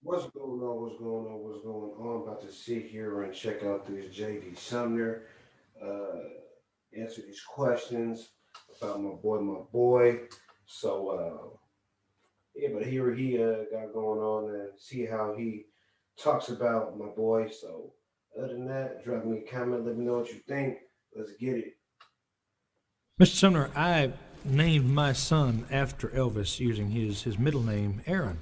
What's going on? What's going on? What's going on? About to sit here and check out this JD Sumner, uh, answer these questions about my boy. So, yeah, but here he got going on and see how he talks about my boy. So, other than that, drop me a comment. Let me know what you think. Let's get it. Mr. Sumner, I named my son after Elvis using his middle name, Aaron.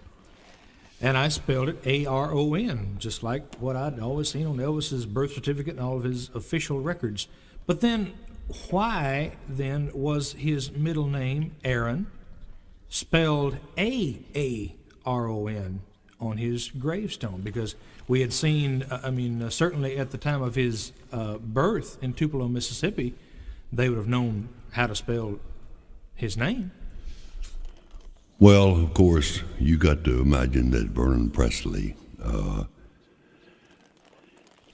And I spelled it Aron, just like what I'd always seen on Elvis's birth certificate and all of his official records. But then, why then was his middle name, Aaron, spelled Aaron on his gravestone? Because we had seen, certainly at the time of his birth in Tupelo, Mississippi, they would have known how to spell his name. Well, of course, you got to imagine that Vernon Presley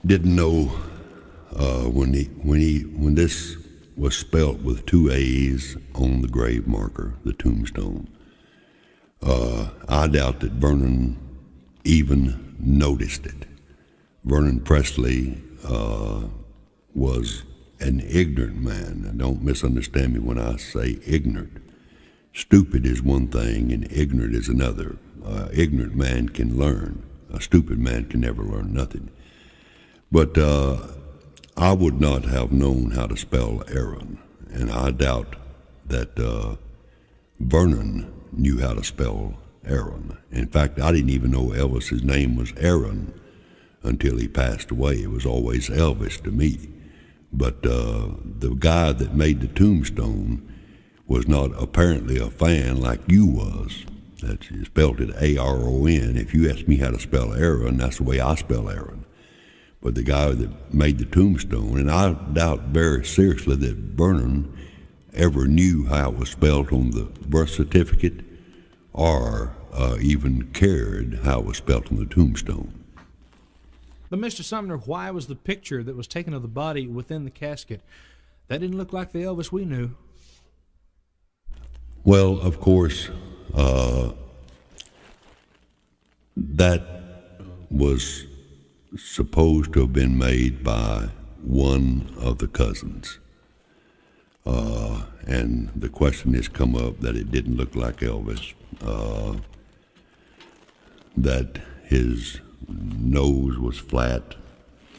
didn't know when this was spelt with two A's on the grave marker, the tombstone. I doubt that Vernon even noticed it. Vernon Presley was an ignorant man. And don't misunderstand me when I say ignorant. Stupid is one thing and ignorant is another. Ignorant man can learn. A stupid man can never learn nothing. But I would not have known how to spell Aaron, and I doubt that Vernon knew how to spell Aaron. In fact, I didn't even know Elvis's name was Aaron until he passed away. It was always Elvis to me. But the guy that made the tombstone was not apparently a fan like you was. That's spelled it Aron. If you ask me how to spell Aaron, that's the way I spell Aaron. But the guy that made the tombstone, and I doubt very seriously that Vernon ever knew how it was spelled on the birth certificate or even cared how it was spelled on the tombstone. But Mr. Sumner, why was the picture that was taken of the body within the casket? That didn't look like the Elvis we knew. Well, of course, that was supposed to have been made by one of the cousins. And the question has come up that it didn't look like Elvis, that his nose was flat,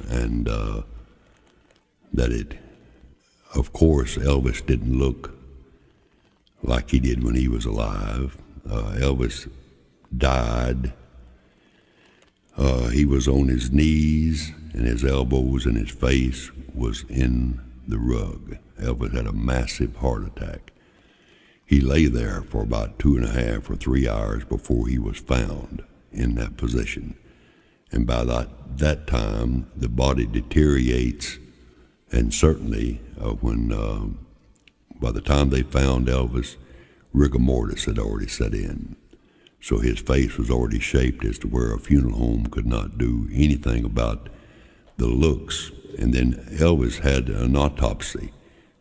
and that it, of course, Elvis didn't look like he did when he was alive. Elvis died. He was on his knees, and his elbows and his face was in the rug. Elvis had a massive heart attack. He lay there for about 2.5 or 3 hours before he was found in that position. And by that time, the body deteriorates, and certainly by the time they found Elvis, rigor mortis had already set in. So his face was already shaped as to where a funeral home could not do anything about the looks. And then Elvis had an autopsy,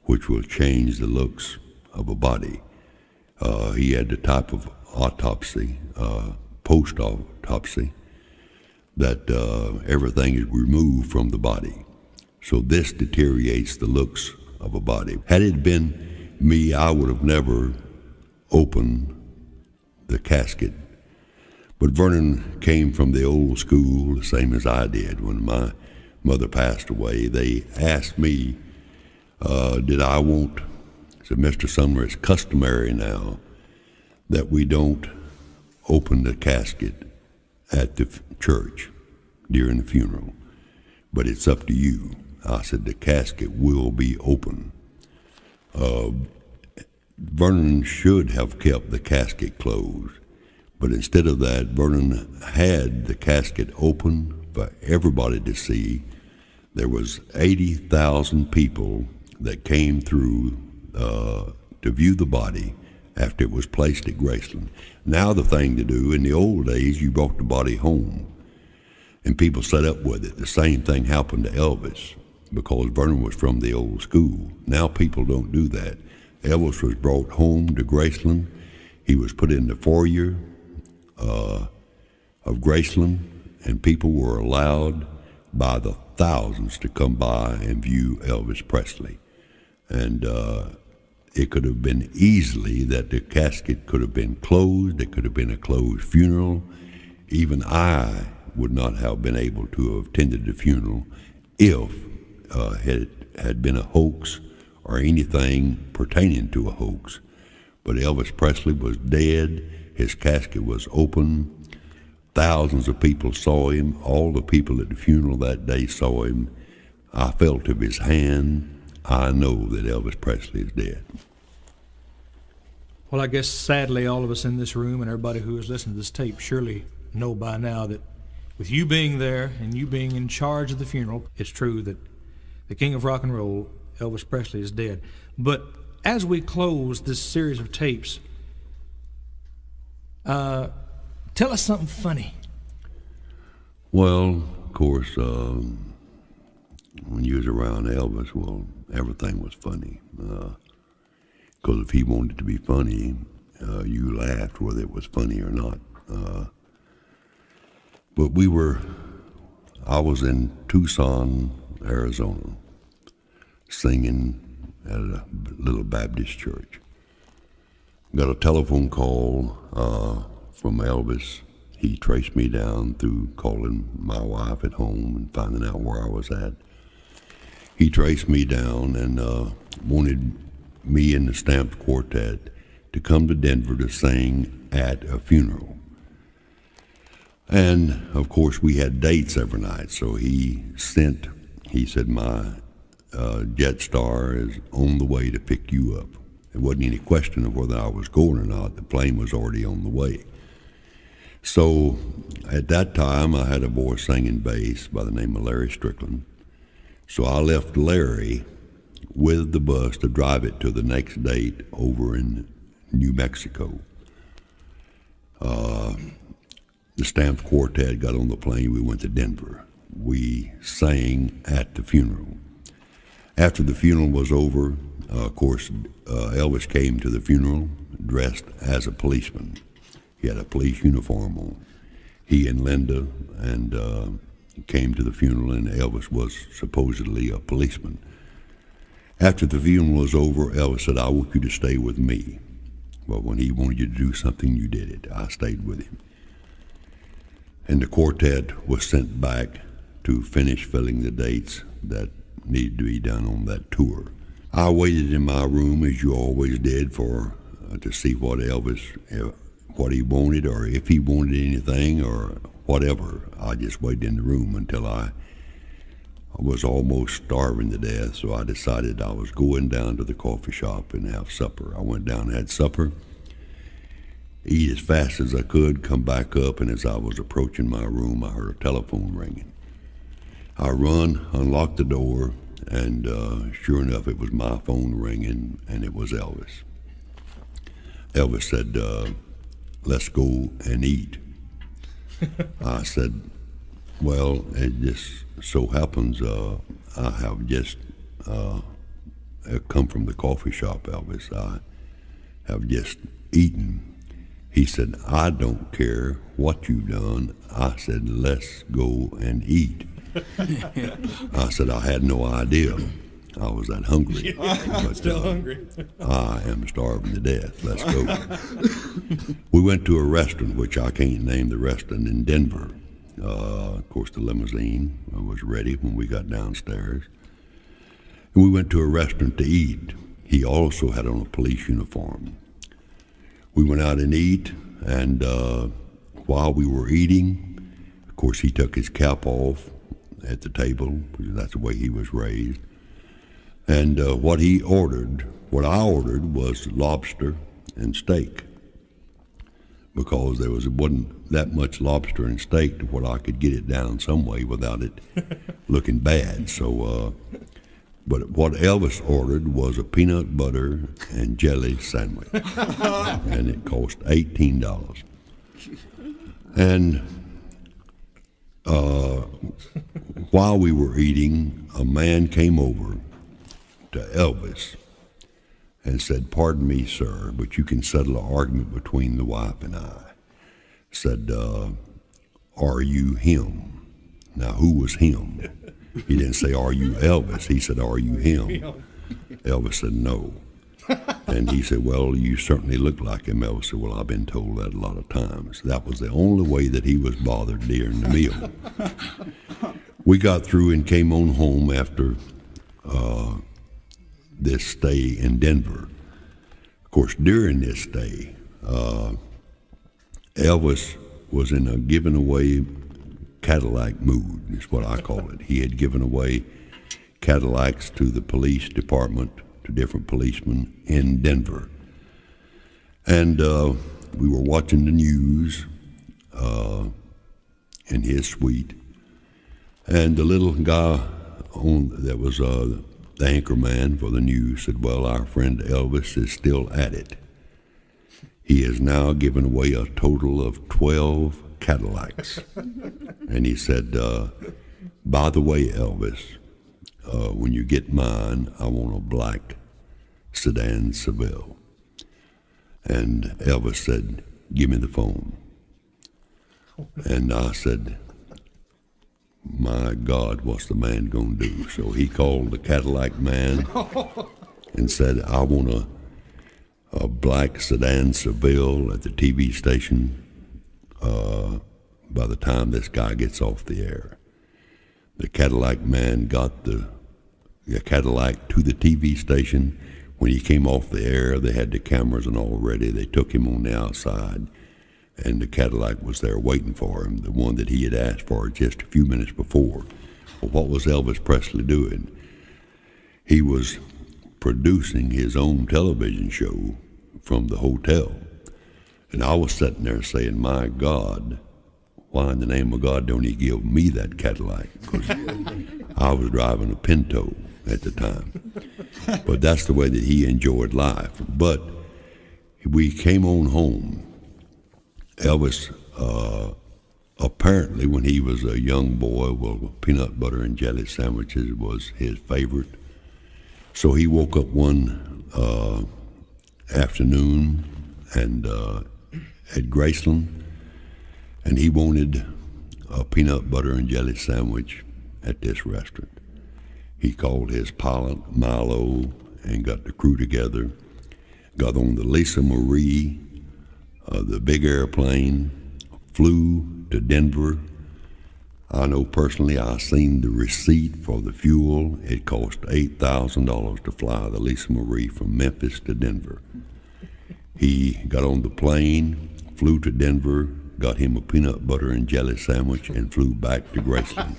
which will change the looks of a body. He had the type of autopsy, post-autopsy, that everything is removed from the body. So this deteriorates the looks of a body. Had it been me, I would have never opened the casket. But Vernon came from the old school, the same as I did. When my mother passed away, they asked me, did I want, I said, Mr. Sumner, it's customary now that we don't open the casket at the church during the funeral, but it's up to you. I said, the casket will be open. Vernon should have kept the casket closed, but instead of that, Vernon had the casket open for everybody to see. There was 80,000 people that came through to view the body after it was placed at Graceland. Now the thing to do, in the old days, you brought the body home, and people set up with it. The same thing happened to Elvis, because Vernon was from the old school. Now people don't do that. Elvis was brought home to Graceland. He was put in the foyer of Graceland, and people were allowed by the thousands to come by and view Elvis Presley. And it could have been easily that the casket could have been closed. It could have been a closed funeral. Even I would not have been able to have attended the funeral if it had been a hoax or anything pertaining to a hoax. But Elvis Presley was dead. His casket was open. Thousands of people saw him. All the people at the funeral that day saw him. I felt of his hand. I know that Elvis Presley is dead. Well, I guess sadly all of us in this room and everybody who is listening to this tape surely know by now that with you being there and you being in charge of the funeral, it's true that the king of rock and roll, Elvis Presley, is dead. But as we close this series of tapes, tell us something funny. Well, of course, when you was around Elvis, well, everything was funny. Because if he wanted it to be funny, you laughed whether it was funny or not. But I was in Tucson, Arizona, singing at a little Baptist church. Got a telephone call from Elvis. He traced me down through calling my wife at home and finding out where I was at. He traced me down and wanted me and the Stamped Quartet to come to Denver to sing at a funeral. And, of course, we had dates every night, so he said, my Jetstar is on the way to pick you up. There wasn't any question of whether I was going or not. The plane was already on the way. So at that time, I had a boy singing bass by the name of Larry Strickland. So I left Larry with the bus to drive it to the next date over in New Mexico. The Stamped Quartet got on the plane. We went to Denver. We sang at the funeral. After the funeral was over, of course, Elvis came to the funeral dressed as a policeman. He had a police uniform on. He and Linda and came to the funeral, and Elvis was supposedly a policeman. After the funeral was over, Elvis said, I want you to stay with me. But when he wanted you to do something, you did it. I stayed with him. And the quartet was sent back to finish filling the dates that needed to be done on that tour. I waited in my room, as you always did, for to see what Elvis, what he wanted, or if he wanted anything, or whatever. I just waited in the room until I was almost starving to death, so I decided I was going down to the coffee shop and have supper. I went down and had supper, eat as fast as I could, come back up, and as I was approaching my room, I heard a telephone ringing. I run, unlocked the door, and sure enough, it was my phone ringing, and it was Elvis. Elvis said, let's go and eat. I said, well, it just so happens I have just come from the coffee shop, Elvis. I have just eaten. He said, I don't care what you've done. I said, let's go and eat. I said, I had no idea I was that hungry. But, still hungry. I am starving to death. Let's go. We went to a restaurant, which I can't name the restaurant, in Denver. Of course, the limousine was ready when we got downstairs. And we went to a restaurant to eat. He also had on a police uniform. We went out and eat, and while we were eating, of course, he took his cap off at the table, because that's the way he was raised. And what I ordered was lobster and steak, because there wasn't that much lobster and steak to what I could get it down some way without it looking bad. So, but what Elvis ordered was a peanut butter and jelly sandwich, and it cost $18. And while we were eating, a man came over to Elvis and said, pardon me, sir, but you can settle an argument between the wife and I. Said, "Are you him?" Now, who was him? He didn't say, "Are you Elvis?" He said, "Are you him?" Elvis said, "No." And he said, "Well, you certainly look like him." Elvis said, "Well, I've been told that a lot of times." That was the only way that he was bothered during the meal. We got through and came on home after this stay in Denver. Of course, during this stay, Elvis was in a giving away Cadillac mood, is what I call it. He had given away Cadillacs to the police department, to different policemen in Denver. And we were watching the news in his suite, and the little guy that was the anchor man for the news said, "Well, our friend Elvis is still at it. He has now given away a total of 12 Cadillacs." And he said, "By the way, Elvis, when you get mine, I want a black sedan Seville." And Elvis said, "Give me the phone." And I said, "My God, what's the man going to do?" So he called the Cadillac man and said, "I want a black sedan Seville at the TV station by the time this guy gets off the air." The Cadillac man got the Cadillac to the TV station. When he came off the air, they had the cameras and all ready. They took him on the outside, and the Cadillac was there waiting for him, the one that he had asked for just a few minutes before. Well, what was Elvis Presley doing? He was producing his own television show from the hotel. And I was sitting there saying, "My God, why in the name of God don't he give me that Cadillac?" Because I was driving a Pinto at the time. But that's the way that he enjoyed life. But we came on home. Elvis, apparently when he was a young boy, well, peanut butter and jelly sandwiches was his favorite. So he woke up one afternoon and at Graceland, and he wanted a peanut butter and jelly sandwich at this restaurant. He called his pilot, Milo, and got the crew together, got on the Lisa Marie, the big airplane, flew to Denver. I know personally I seen the receipt for the fuel. It cost $8,000 to fly the Lisa Marie from Memphis to Denver. He got on the plane, flew to Denver, got him a peanut butter and jelly sandwich, and flew back to Graceland.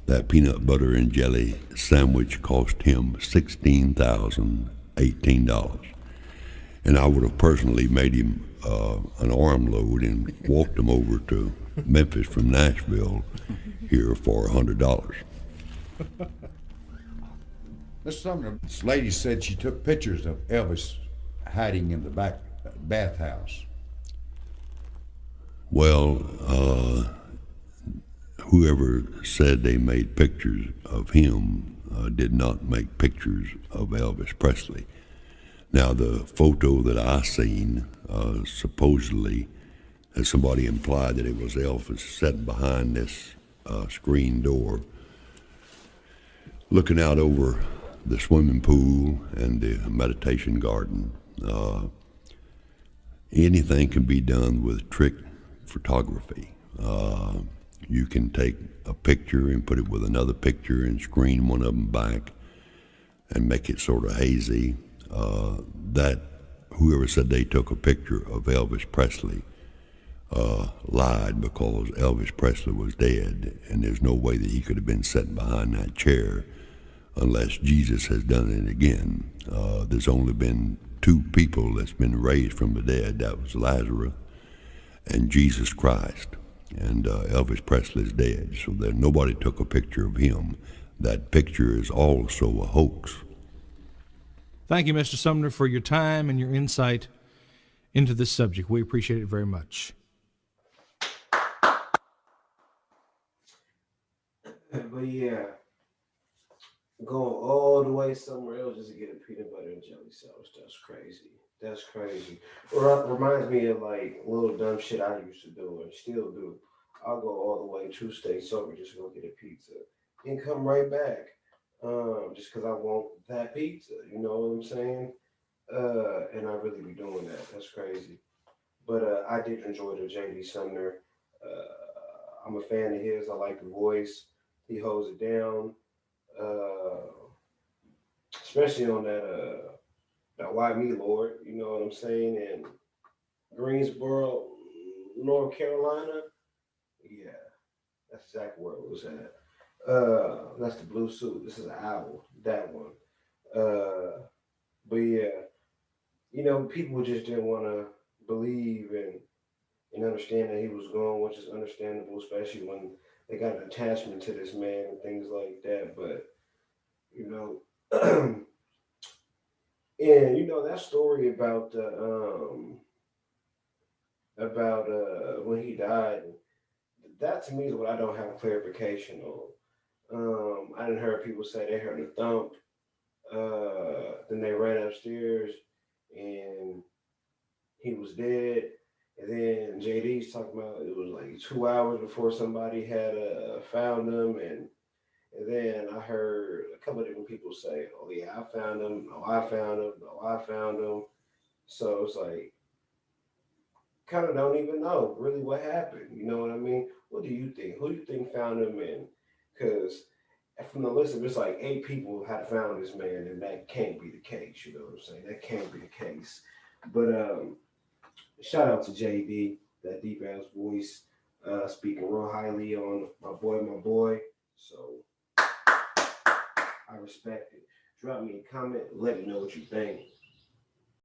That peanut butter and jelly sandwich cost him $16,018. And I would have personally made him an armload and walked him over to Memphis from Nashville here for $100. Mr. Sumner, this lady said she took pictures of Elvis hiding in the back bathhouse. Well, whoever said they made pictures of him did not make pictures of Elvis Presley. Now, the photo that I seen, supposedly, as somebody implied that it was Elvis sitting behind this screen door, looking out over the swimming pool and the meditation garden. Anything can be done with trick photography. You can take a picture and put it with another picture and screen one of them back and make it sort of hazy. That whoever said they took a picture of Elvis Presley lied, because Elvis Presley was dead, and there's no way that he could have been sitting behind that chair unless Jesus has done it again. There's only been two people that's been raised from the dead. That was Lazarus and Jesus Christ. And Elvis Presley's dead, so that nobody took a picture of him. That picture is also a hoax. Thank you, Mr. Sumner, for your time and your insight into this subject. We appreciate it very much. But yeah, going all the way somewhere else just to get a peanut butter and jelly sandwich, that's crazy. That's crazy. Reminds me of like little dumb shit I used to do and still do. I'll go all the way 2 states over just to go get a pizza and come right back. Just because I want that pizza, you know what I'm saying? And I really be doing that. That's crazy. But I did enjoy the JD Sumner. I'm a fan of his. I like the voice. He holds it down, uh, especially on that Why Me Lord. You know what I'm saying? And Greensboro, North Carolina. Yeah, that's exactly where it was at. That's the blue suit. This is an owl. That one. Uh, but yeah, people just didn't want to believe and understand that he was gone, which is understandable, especially when they got an attachment to this man and things like that. But you know, and that story about when he died. That to me is what I don't have clarification on. I didn't hear people say they heard a thump. Then they ran upstairs and he was dead. And then JD's talking about it was like 2 hours before somebody had found him. And then I heard a couple of different people say, "Oh yeah, I found him. No, I found him. No, I found him." So it's like kind of don't even know really what happened. You know what I mean? What do you think? Who do you think found him? And because from the list of it's like 8 people had found this man, and that can't be the case. You know what I'm saying? That can't be the case. But shout out to JD, that deep ass voice, speaking real highly on my boy, my boy. So I respect it. Drop me a comment. Let me know what you think.